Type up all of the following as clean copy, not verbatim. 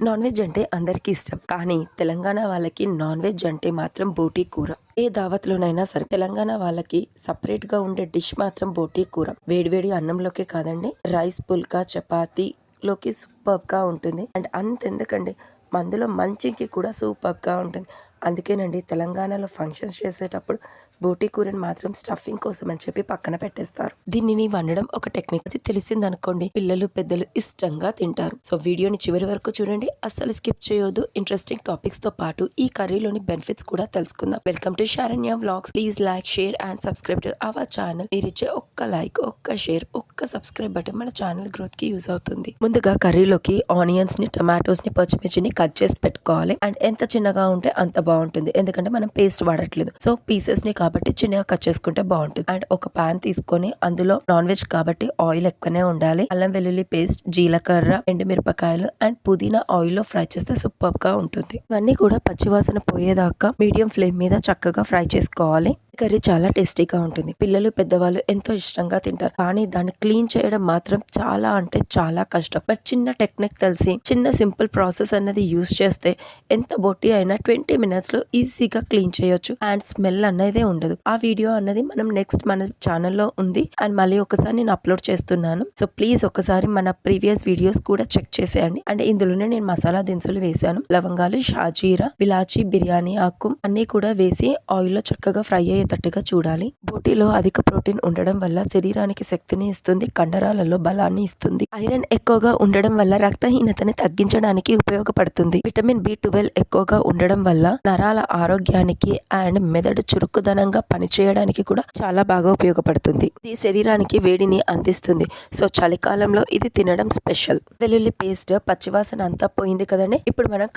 Non veg అంటే అందరికీ ఇష్టం. కానీ తెలంగాణ వాళ్ళకి నాన్ వెజ్ అంటే మాత్రం బోటీ కూర. ఏ దావత్‌లోనైనా సరే తెలంగాణ వాళ్ళకి సెపరేట్‌గా ఉండే డిష్ మాత్రం బోటీ కూర. వేడివేడి అన్నంలోకే కాదండి, రైస్, పుల్కా, చపాతీలోకి సూపర్బ్‌గా ఉంటుంది. అండ్ అంతెందుకండి, అందులో మంచికి కూడా సూపర్బ్‌గా ఉంటుంది. అందుకేనండి తెలంగాణలో ఫంక్షన్స్ చేసేటప్పుడు బోటీ కూరని మాత్రం స్టఫింగ్ కోసం అని చెప్పి పక్కన పెట్టేస్తారు. దీనిని వండడం ఒక టెక్నిక్. అది తెలిసిందనుకోండి, పిల్లలు పెద్దలు ఇష్టంగా తింటారు. సో వీడియోని చివరి వరకు చూడండి, అస్సలు స్కిప్ చేయొద్దు. ఇంట్రెస్టింగ్ టాపిక్స్ తో పాటు ఈ కర్రీలోని బెనిఫిట్స్ కూడా తెలుసుకుందాం. Welcome to Saranya vlogs. Please like, share and subscribe to our channel. మీరిచ్చే ఒక్క లైక్, ఒక్క షేర్, ఒక్క సబ్స్క్రైబ్ బటన్ మన ఛానల్ గ్రోత్ కి యూజ్ అవుతుంది. ముందుగా కర్రీలోకి ఆనియన్స్ ని, టమాటోస్ ని, పచ్చిమిర్చిని కట్ చేసి పెట్టుకోవాలి. అండ్ ఎంత చిన్నగా ఉంటే అంత బాగుంటుంది, ఎందుకంటే మనం పేస్ట్ వాడట్లేదు. సో పీసెస్ ని కాబట్టి చిన్నగా కట్ చేసుకుంటే బాగుంటుంది. అండ్ ఒక పాన్ తీసుకొని అందులో నాన్ వెజ్ కాబట్టి ఆయిల్ ఎక్కువనే ఉండాలి. అల్లం వెల్లుల్లి పేస్ట్, జీలకర్ర, ఎండుమిరపకాయలు అండ్ పుదీనా ఆయిల్ లో ఫ్రై చేస్తే సూపర్ గా ఉంటుంది. ఇవన్నీ కూడా పచ్చివాసన పోయేదాకా మీడియం ఫ్లేమ్ మీద చక్కగా ఫ్రై చేసుకోవాలి. కర్రీ చాలా టేస్టీగా ఉంటుంది. పిల్లలు పెద్దవాళ్ళు ఎంతో ఇష్టంగా తింటారు. కానీ దాన్ని క్లీన్ చేయడం మాత్రం చాలా అంటే చాలా కష్టం. బట్ చిన్న టెక్నిక్ తెలిసి, చిన్న సింపుల్ ప్రాసెస్ అన్నది యూస్ చేస్తే ఎంత బొట్టి అయినా 20 minutes లో ఈజీగా క్లీన్ చేయొచ్చు. అండ్ స్మెల్ అనేది ఉండదు. ఆ వీడియో అన్నది మనం నెక్స్ట్ మన ఛానల్లో ఉంది. అండ్ మళ్ళీ ఒకసారి నేను అప్లోడ్ చేస్తున్నాను. సో ప్లీజ్ ఒకసారి మన ప్రీవియస్ వీడియోస్ కూడా చెక్ చేసేయండి. అండ్ ఇందులోనే నేను మసాలా దినుసులు వేసాను. లవంగాలు, షాజీరా, విలాచి, బిర్యానీ ఆకు అన్ని కూడా వేసి ఆయిల్ లో చక్కగా ఫ్రై అయ్యేటట్టుగా చూడాలి. బోటీలో అధిక ప్రోటీన్ ఉండడం వల్ల శరీరానికి శక్తిని ఇస్తుంది, కండరాలలో బలాన్ని ఇస్తుంది. ఐరన్ ఎక్కువగా ఉండడం వల్ల రక్తహీనతని తగ్గించడానికి ఉపయోగపడుతుంది. విటమిన్ B12 ఎక్కువగా ఉండడం వల్ల నరాల ఆరోగ్యానికి అండ్ మెదడు చురుకుదనంగా పనిచేయడానికి కూడా చాలా బాగా ఉపయోగపడుతుంది. ఇది శరీరానికి వేడిని అందిస్తుంది. సో చలికాలంలో ఇది తినడం స్పెషల్. వెల్లుల్లి పేస్ట్ పచ్చివాసన అంతా పోయింది కదండి. ఇప్పుడు మనం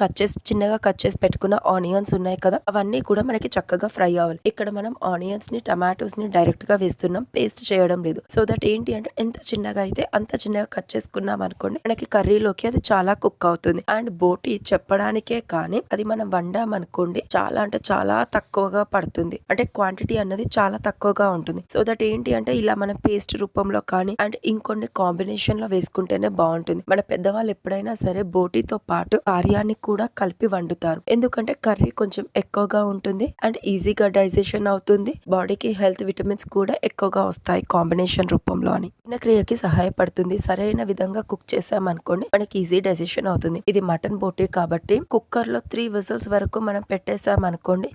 చిన్నగా కట్ చేసి పెట్టుకున్న ఆనియన్స్ ఉన్నాయి కదా, అవన్నీ కూడా మనకి చక్కగా ఫ్రై అవ్వాలి. ఇక్కడ మనం ఆనియన్స్ ని, టమాటోస్ ని డైరెక్ట్ గా వేస్తున్నాం, పేస్ట్ చేయడం లేదు. సో దట్ ఏంటి అంటే ఎంత చిన్నగా అయితే అంత చిన్నగా కట్ చేసుకున్నాం అనుకోండి, మనకి కర్రీలోకి అది చాలా కుక్ అవుతుంది. అండ్ బోటీ చెప్పడానికే కానీ అది మనం వండాం అనుకోండి, చాలా అంటే చాలా తక్కువగా పడుతుంది. అంటే క్వాంటిటీ అన్నది చాలా తక్కువగా ఉంటుంది. సో దట్ ఏంటి అంటే ఇలా మనం పేస్ట్ రూపంలో కానీ అండ్ ఇంకొన్ని కాంబినేషన్ లో వేసుకుంటేనే బాగుంటుంది. మన పెద్దవాళ్ళు ఎప్పుడైనా సరే బోటీతో పాటు కార్యాన్ని కూడా కలిపి వండుతారు. ఎందుకంటే కర్రీ కొంచెం ఎక్కువగా ఉంటుంది అండ్ ఈజీగా డైజెషన్ అవుతుంది. బాడీకి హెల్త్ విటమిన్స్ కూడా ఎక్కువగా వస్తాయి కాంబినేషన్ రూపంలో అని. జీర్ణక్రియకి సహాయపడుతుంది. సరైన విధంగా కుక్ చేసామనుకోండి మనకి ఈజీ డైజెషన్ అవుతుంది. ఇది మటన్ బోటీ కాబట్టి కుక్కర్ లో 3 whistles వరకు మనం పెట్టేసామనుకోండి,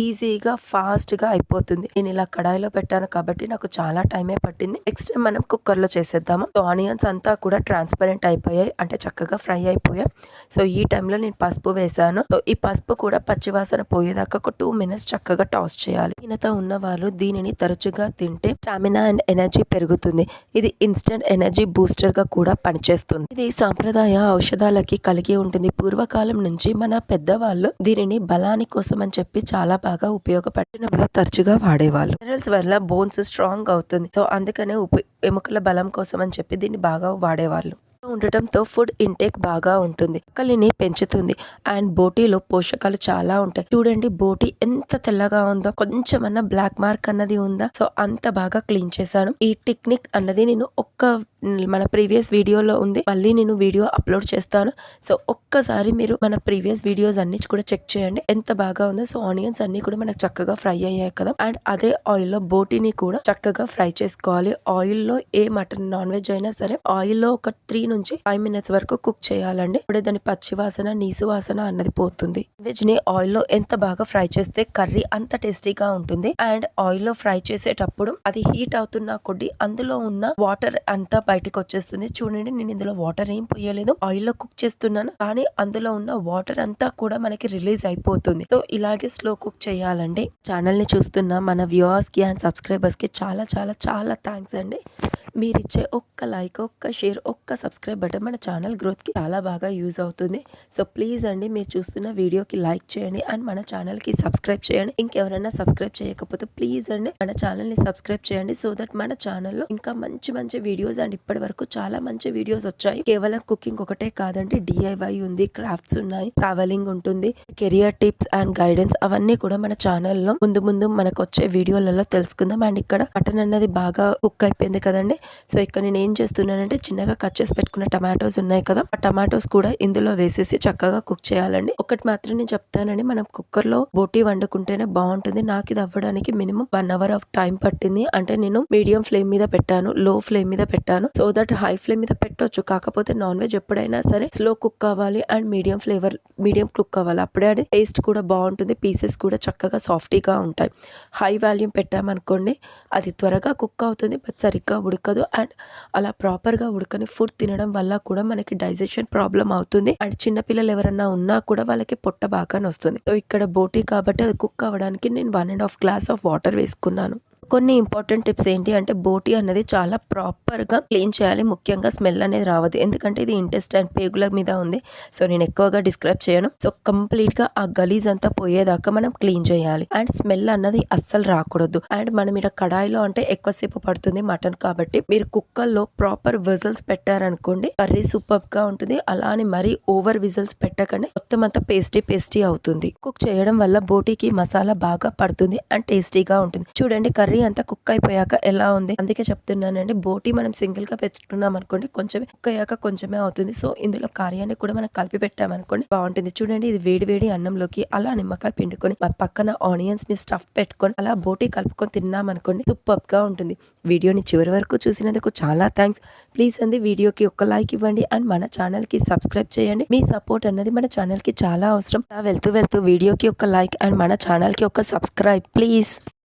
ఈజీగా ఫాస్ట్ గా అయిపోతుంది. నేను ఇలా కడాయిలో పెట్టాను కాబట్టి నాకు చాలా టైమే పట్టింది. నెక్స్ట్ టైం మనం కుక్కర్ లో చేసేద్దాము. సో ఆనియన్స్ అంతా కూడా ట్రాన్స్పరెంట్ అయిపోయాయి, అంటే చక్కగా ఫ్రై అయిపోయాయి. సో ఈ టైంలో నేను పసుపు వేసాను. సో ఈ పసుపు కూడా పచ్చివాసన పోయేదాకా ఒక 2 minutes చక్కగా టాస్ చేయాలి. హీనత ఉన్న వాళ్ళు దీనిని తరచుగా తింటే స్టామినా అండ్ ఎనర్జీ పెరుగుతుంది. ఇది ఇన్స్టెంట్ ఎనర్జీ బూస్టర్ గా కూడా పనిచేస్తుంది. ఇది సాంప్రదాయ ఔషధాలకి కలిగి ఉంటుంది. పూర్వకాలం నుంచి మన పెద్దవాళ్ళు దీనిని బలాని కోసం అని చెప్పి చాలా బాగా ఉపయోగపడినప్పుడు తరచుగా వాడేవాళ్ళు. మినరల్స్ వల్ల బోన్స్ స్ట్రాంగ్ అవుతుంది. సో అందుకనే ఎముకల బలం కోసం అని చెప్పి దీన్ని బాగా వాడేవాళ్ళు. ఉండటంతో ఫుడ్ ఇంటేక్ బాగా ఉంటుంది, ఆకలిని పెంచుతుంది. అండ్ బోటీలో పోషకాలు చాలా ఉంటాయి. చూడండి బోటీ ఎంత తెల్లగా ఉందో, కొంచెమన్నా బ్లాక్ మార్క్ అన్నది ఉందా? సో అంత బాగా క్లీన్ చేశాను. ఈ టెక్నిక్ అన్నది నేను మన ప్రీవియస్ వీడియోలో ఉంది, మళ్ళీ నేను వీడియో అప్లోడ్ చేస్తాను. సో ఒక్కసారి మీరు మన ప్రీవియస్ వీడియోస్ అన్ని కూడా చెక్ చేయండి, ఎంత బాగా ఉందో. సో ఆనియన్స్ అన్ని కూడా మనకు చక్కగా ఫ్రై అయ్యాయి కదా. అండ్ అదే ఆయిల్ లో బోటీని కూడా చక్కగా ఫ్రై చేసుకోవాలి. ఆయిల్ లో ఏ మటన్ నాన్ వెజ్ అయినా సరే ఆయిల్ లో ఒక 3 నుంచి 5 minutes వరకు కుక్ చేయాలండి. ఇప్పుడే దాని పచ్చి వాసన, నీసు వాసన అన్నది పోతుంది. వెజ్ ని ఆయిల్ లో ఎంత బాగా ఫ్రై చేస్తే కర్రీ అంత టేస్టీగా ఉంటుంది. అండ్ ఆయిల్ లో ఫ్రై చేసేటప్పుడు అది హీట్ అవుతున్న కొద్దీ అందులో ఉన్న వాటర్ అంతా బయటకు వచ్చేస్తుంది. చూడండి, నేను ఇందులో వాటర్ ఏం పోయలేదు, ఆయిల్ లో కుక్ చేస్తున్నాను, కానీ అందులో ఉన్న వాటర్ అంతా కూడా మనకి రిలీజ్ అయిపోతుంది. సో ఇలాగే స్లో కుక్ చేయాలండి. ఛానల్ ని చూస్తున్న మన వ్యూవర్స్ కి అండ్ సబ్స్క్రైబర్స్ కి చాలా చాలా చాలా థ్యాంక్స్ అండి. మీరిచ్చే ఒక్క లైక్, ఒక్క షేర్, ఒక్క సబ్స్క్రైబ్ బటన్ మన ఛానల్ గ్రోత్కి చాలా బాగా యూజ్ అవుతుంది. సో ప్లీజ్ అండి, మీరు చూస్తున్న వీడియోకి లైక్ చేయండి అండ్ మన ఛానల్కి సబ్స్క్రైబ్ చేయండి. ఇంకెవరైనా సబ్స్క్రైబ్ చేయకపోతే ప్లీజ్ అండి మన ఛానల్ని సబ్స్క్రైబ్ చేయండి. సో దట్ మన ఛానల్లో ఇంకా మంచి మంచి వీడియోస్ అండ్ ఇప్పటి వరకు చాలా మంచి వీడియోస్ వచ్చాయి. కేవలం కుకింగ్ ఒకటే కాదండి, DIY ఉంది, క్రాఫ్ట్స్ ఉన్నాయి, ట్రావెలింగ్ ఉంటుంది, కెరియర్ టిప్స్ అండ్ గైడెన్స్ అవన్నీ కూడా మన ఛానల్లో ముందు ముందు మనకు వచ్చే వీడియోలలో తెలుసుకుందాం. అండ్ ఇక్కడ మటన్ అన్నది బాగా కుక్ అయిపోయింది కదండి. సో ఇక్కడ నేను ఏం చేస్తున్నానంటే చిన్నగా కట్ చేసి పెట్టుకున్న టమాటోస్ ఉన్నాయి కదా, ఆ టమాటోస్ కూడా ఇందులో వేసేసి చక్కగా కుక్ చేయాలండి. ఒకటి మాత్రం నేను చెప్తానండి, మనం కుక్కర్ లో బోటీ వండుకుంటేనే బాగుంటుంది. నాకు ఇది అవ్వడానికి మినిమం 1 hour ఆఫ్ టైం పట్టింది. అంటే నేను మీడియం ఫ్లేమ్ మీద పెట్టాను, లో ఫ్లేమ్ మీద పెట్టాను. సో దట్ హై ఫ్లేమ్ మీద పెట్టొచ్చు, కాకపోతే నాన్ వెజ్ ఎప్పుడైనా సరే స్లో కుక్ అవ్వాలి అండ్ మీడియం కుక్ అవ్వాలి. అప్పుడే అది టేస్ట్ కూడా బాగుంటుంది, పీసెస్ కూడా చక్కగా సాఫ్టీగా ఉంటాయి. హై వాల్యూమ్ పెట్టామనుకోండి అది త్వరగా కుక్ అవుతుంది, బట్ సరిగ్గా ఉడకదు. అండ్ అలా ప్రాపర్గా ఉడకని ఫుడ్ తినడం వల్ల కూడా మనకి డైజెషన్ ప్రాబ్లం అవుతుంది. అండ్ చిన్నపిల్లలు ఎవరన్నా ఉన్నా కూడా వాళ్ళకి పొట్ట బాగా వస్తుంది. సో ఇక్కడ బోటీ కాబట్టి అది కుక్ అవ్వడానికి నేను 1.5 గ్లాస్ ఆఫ్ వాటర్ వేసుకున్నాను. కొన్ని ఇంపార్టెంట్ టిప్స్ ఏంటి అంటే బోటీ అన్నది చాలా ప్రాపర్గా క్లీన్ చేయాలి, ముఖ్యంగా స్మెల్ అనేది రావద్దు. ఎందుకంటే ఇది ఇంటెస్టైన్ పేగుల మీద ఉంది. సో నేను ఎక్కువగా డిస్క్రైబ్ చేయను. సో కంప్లీట్గా ఆ గలీజ్ అంతా పోయేదాకా మనం క్లీన్ చేయాలి. అండ్ స్మెల్ అన్నది అస్సలు రాకూడదు. అండ్ మనం ఇక్కడ కడాయిలో అంటే ఎక్కువసేపు పడుతుంది మటన్ కాబట్టి, మీరు కుక్కర్లో ప్రాపర్ విజిల్స్ పెట్టారనుకోండి కర్రీ సూపర్ గా ఉంటుంది. అలా అని మరీ ఓవర్ విజిల్స్ పెట్టకండి, మొత్తం అంతా పేస్టీ అవుతుంది. కుక్ చేయడం వల్ల బోటీకి మసాలా బాగా పడుతుంది అండ్ టేస్టీగా ఉంటుంది. చూడండి కర్రీ అంతా కుక్ అయిపోయాక ఎలా ఉంది, అందుకే చెప్తున్నానండి. బోటీ మనం సింగిల్ గా పెట్టుకున్నాం అనుకోండి కొంచెం కుక్ అయ్యాక కొంచెమే అవుతుంది. సో ఇందులో కార్యాన్ని కూడా మనం కలిపి పెట్టామనుకోండి బాగుంటుంది. చూడండి ఇది వేడి అన్నంలోకి అలా నిమ్మకాయ పిండుకొని పక్కన ఆనియన్స్ ని స్టఫ్ పెట్టుకొని అలా బోటీ కలుపుకొని తిన్నామనుకోండి సూపర్ గా ఉంటుంది. వీడియోని చివరి వరకు చూసినందుకు చాలా థ్యాంక్స్. ప్లీజ్ అండి వీడియోకి ఒక లైక్ ఇవ్వండి అండ్ మన ఛానల్ కి సబ్స్క్రైబ్ చేయండి. మీ సపోర్ట్ అన్నది మన ఛానల్ కి చాలా అవసరం. వెళ్తూ వీడియోకి ఒక లైక్ అండ్ మన ఛానల్ కి ఒక సబ్స్క్రైబ్ ప్లీజ్.